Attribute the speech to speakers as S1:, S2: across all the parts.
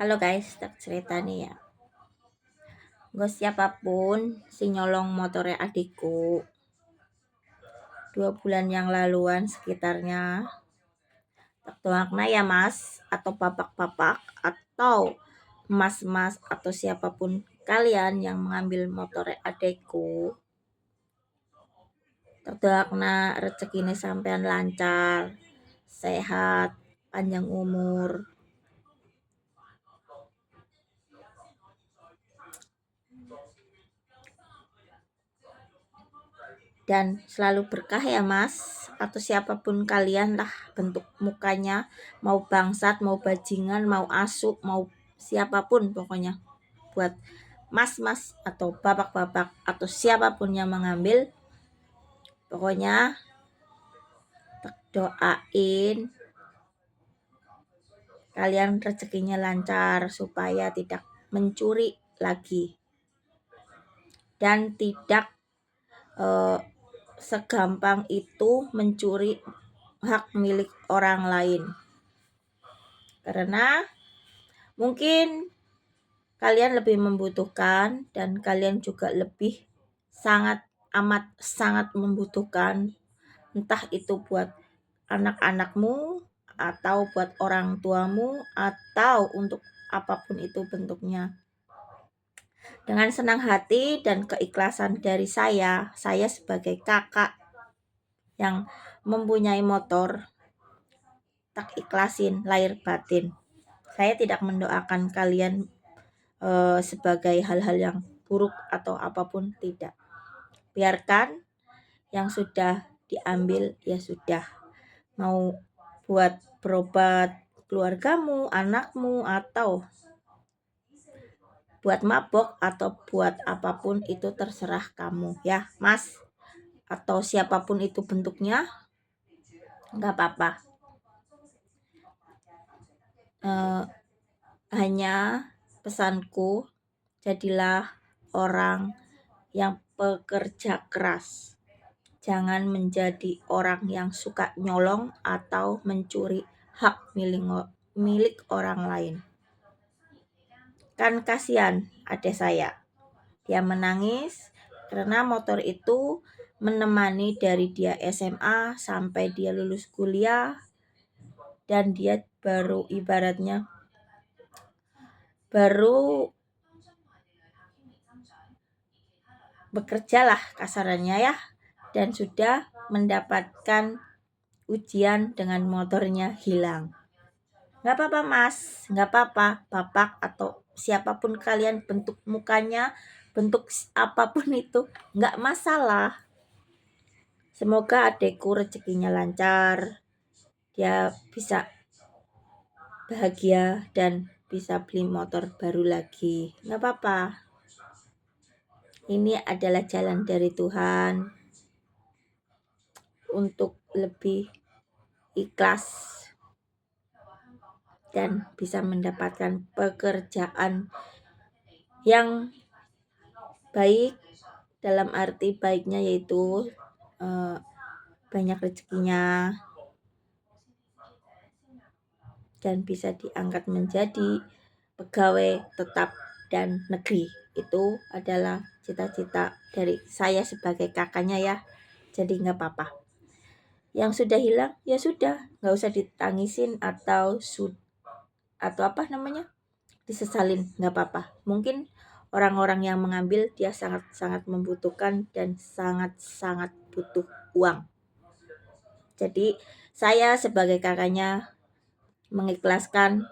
S1: Halo guys, tak cerita nih ya. Gue siapapun si nyolong motornya adikku 2 bulan yang laluan sekitarnya. Tak makna ya mas, atau bapak-bapak, atau mas-mas, atau siapapun kalian yang mengambil motornya adikku. Tak makna rezeki ini sampean lancar, sehat, panjang umur. Dan selalu berkah ya mas, atau siapapun kalian lah bentuk mukanya, mau bangsat, mau bajingan, mau asu, mau siapapun pokoknya, buat mas-mas atau babak-babak atau siapapun yang mengambil, pokoknya doain kalian rezekinya lancar supaya tidak mencuri lagi dan tidak segampang itu mencuri hak milik orang lain. Karena mungkin kalian lebih membutuhkan dan kalian juga lebih sangat membutuhkan, entah itu buat anak-anakmu atau buat orang tuamu atau untuk apapun itu bentuknya. Dengan senang hati dan keikhlasan dari saya sebagai kakak yang mempunyai motor, tak ikhlasin lahir batin. Saya tidak mendoakan kalian sebagai hal-hal yang buruk atau apapun, tidak. Biarkan yang sudah diambil ya sudah. Mau buat berobat keluargamu, anakmu, atau buat mabok atau buat apapun itu terserah kamu ya mas, atau siapapun itu bentuknya, nggak apa-apa. Hanya pesanku, jadilah orang yang pekerja keras. Jangan menjadi orang yang suka nyolong atau mencuri hak milik orang lain. Kan kasihan adik saya. Dia menangis karena motor itu menemani dari dia SMA sampai dia lulus kuliah, dan dia baru ibaratnya baru bekerja lah kasarannya ya, dan sudah mendapatkan ujian dengan motornya hilang. Nggak apa-apa mas, nggak apa-apa bapak atau siapapun kalian bentuk mukanya, bentuk apapun itu, nggak masalah. Semoga adekku rezekinya lancar, dia bisa bahagia dan bisa beli motor baru lagi. Nggak apa-apa. Ini adalah jalan dari Tuhan untuk lebih ikhlas dan bisa mendapatkan pekerjaan yang baik, dalam arti baiknya yaitu banyak rezekinya dan bisa diangkat menjadi pegawai tetap dan negeri. Itu adalah cita-cita dari saya sebagai kakaknya ya. Jadi nggak apa-apa. Yang sudah hilang ya sudah, nggak usah ditangisin atau apa namanya, disesalin, nggak apa-apa. Mungkin orang-orang yang mengambil dia sangat-sangat membutuhkan dan sangat-sangat butuh uang. Jadi saya sebagai kakaknya mengikhlaskan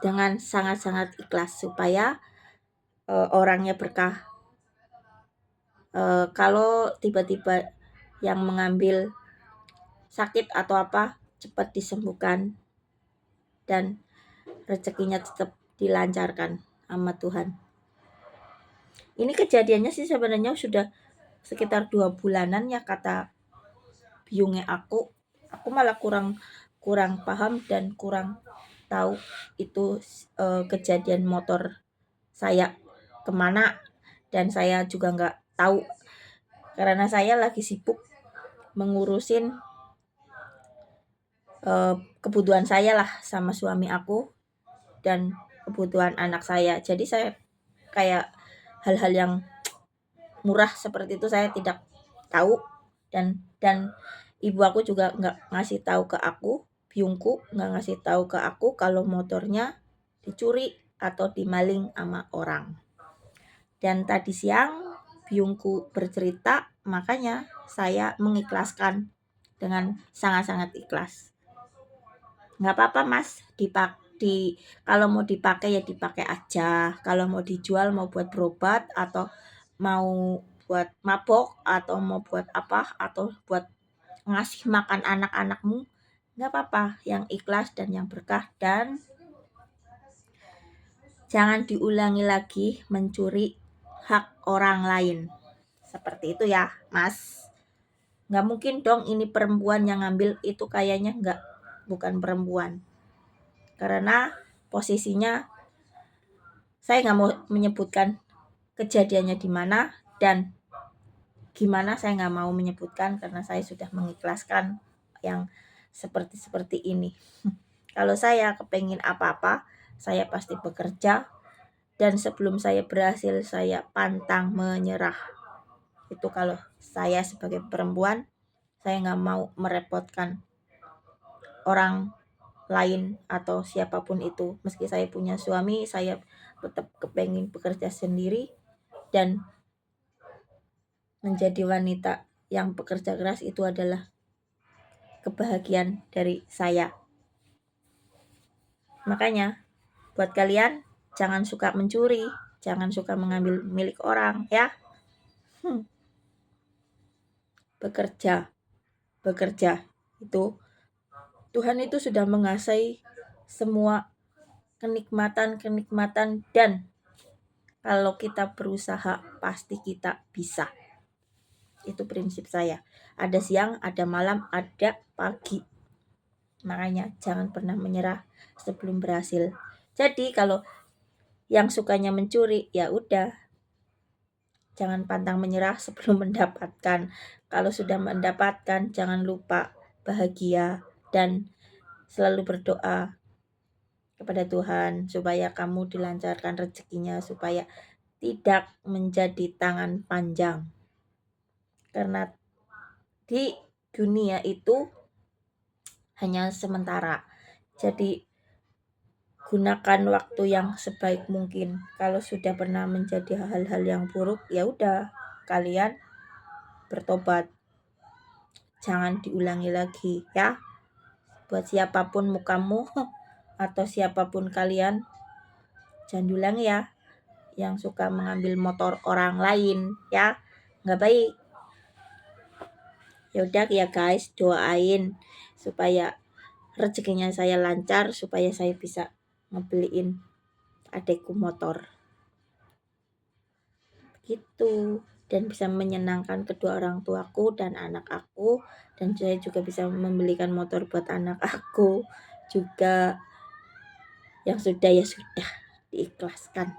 S1: dengan sangat-sangat ikhlas supaya orangnya berkah. Kalau tiba-tiba yang mengambil sakit atau apa, cepat disembuhkan dan rezekinya tetap dilancarkan sama Tuhan. Ini kejadiannya sih sebenarnya sudah sekitar 2 bulanan ya, kata biungnya aku malah kurang paham dan kurang tahu itu kejadian motor saya kemana, dan saya juga nggak tahu karena saya lagi sibuk mengurusin kebutuhan saya lah sama suami aku dan kebutuhan anak saya. Jadi saya kayak hal-hal yang murah seperti itu saya tidak tahu, dan ibu aku juga nggak ngasih tahu ke aku, biungku nggak ngasih tahu ke aku kalau motornya dicuri atau dimaling sama orang. Dan tadi siang biungku bercerita, makanya saya mengikhlaskan dengan sangat-sangat ikhlas. Nggak apa-apa mas, kalau mau dipakai ya dipakai aja. Kalau mau dijual, mau buat berobat atau mau buat mabok atau mau buat apa atau buat ngasih makan anak-anakmu, nggak apa-apa, yang ikhlas dan yang berkah. Dan jangan diulangi lagi mencuri hak orang lain seperti itu ya mas. Nggak mungkin dong ini perempuan yang ngambil, itu kayaknya bukan perempuan, karena posisinya saya nggak mau menyebutkan kejadiannya di mana dan gimana, saya nggak mau menyebutkan karena saya sudah mengikhlaskan yang seperti ini. Kalau saya kepengin apa-apa, saya pasti bekerja, dan sebelum saya berhasil saya pantang menyerah. Itu kalau saya sebagai perempuan, saya nggak mau merepotkan orang lain atau siapapun itu. Meski saya punya suami, saya tetap kepengin bekerja sendiri dan menjadi wanita yang bekerja keras. Itu adalah kebahagiaan dari saya. Makanya buat kalian, jangan suka mencuri, jangan suka mengambil milik orang ya. Bekerja itu Tuhan itu sudah mengasih semua kenikmatan, dan kalau kita berusaha pasti kita bisa. Itu prinsip saya. Ada siang, ada malam, ada pagi. Makanya jangan pernah menyerah sebelum berhasil. Jadi kalau yang sukanya mencuri, ya udah, jangan pantang menyerah sebelum mendapatkan. Kalau sudah mendapatkan, jangan lupa bahagia dan selalu berdoa kepada Tuhan supaya kamu dilancarkan rezekinya, supaya tidak menjadi tangan panjang. Karena di dunia itu hanya sementara. Jadi gunakan waktu yang sebaik mungkin. Kalau sudah pernah menjadi hal-hal yang buruk, ya udah, kalian bertobat. Jangan diulangi lagi ya. Buat siapapun mukamu atau siapapun kalian, jangan diulangi ya. Yang suka mengambil motor orang lain ya, nggak baik. Ya udah ya guys, doain supaya rezekinya saya lancar, supaya saya bisa ngebeliin adekku motor gitu, dan bisa menyenangkan kedua orang tuaku dan anak aku, dan saya juga bisa membelikan motor buat anak aku juga. Yang sudah ya sudah, diikhlaskan.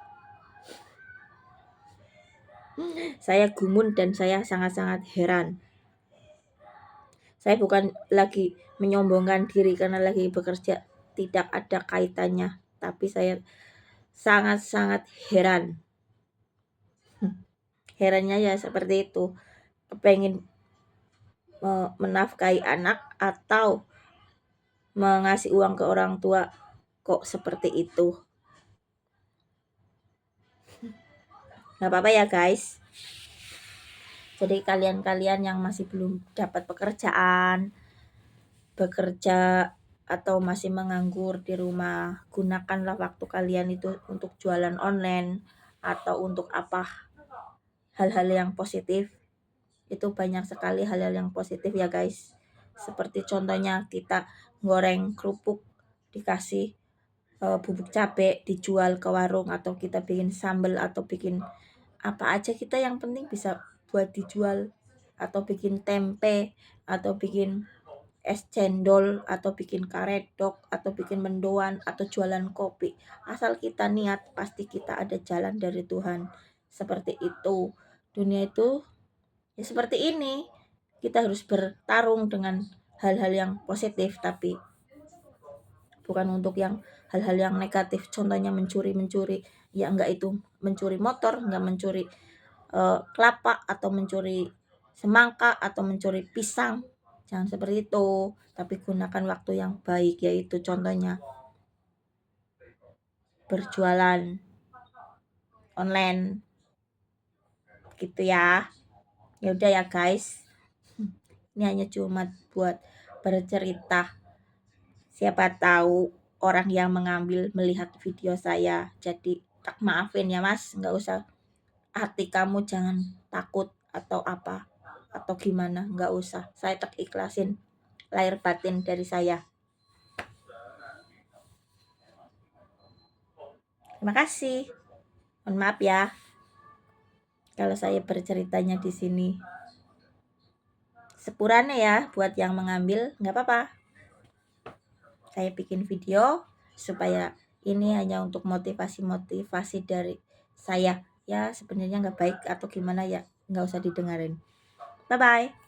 S1: Saya gumun dan saya sangat-sangat heran. Saya bukan lagi menyombongkan diri karena lagi bekerja, tidak ada kaitannya, tapi saya sangat-sangat heran. Herannya ya seperti itu, kepengen menafkahi anak atau mengasih uang ke orang tua kok seperti itu. Nggak apa-apa ya guys. Jadi kalian-kalian yang masih belum dapat pekerjaan, bekerja atau masih menganggur di rumah, gunakanlah waktu kalian itu untuk jualan online atau untuk apa, hal-hal yang positif. Itu banyak sekali hal-hal yang positif ya guys. Seperti contohnya kita goreng kerupuk, dikasih bubuk cabai, dijual ke warung, atau kita bikin sambal atau bikin apa aja, kita yang penting bisa buat dijual, atau bikin tempe atau bikin es cendol atau bikin karedok atau bikin mendoan atau jualan kopi. Asal kita niat, pasti kita ada jalan dari Tuhan. Seperti itu. Dunia itu ya seperti ini. Kita harus bertarung dengan hal-hal yang positif, tapi bukan untuk yang hal-hal yang negatif, contohnya mencuri ya enggak, itu mencuri motor, enggak mencuri kelapa atau mencuri semangka atau mencuri pisang, jangan seperti itu, tapi gunakan waktu yang baik, yaitu contohnya berjualan online gitu ya. Ya udah ya guys, ini hanya cuma buat bercerita, siapa tahu orang yang mengambil melihat video saya, jadi tak maafin ya mas, nggak usah, hati kamu jangan takut atau apa atau gimana, nggak usah, saya tak ikhlasin lahir batin dari saya. Terima kasih, mohon maaf ya kalau saya berceritanya di sini sepurane ya, buat yang mengambil nggak apa-apa, saya bikin video supaya ini hanya untuk motivasi dari saya ya, sebenarnya nggak baik atau gimana ya nggak usah didengarin. Bye bye.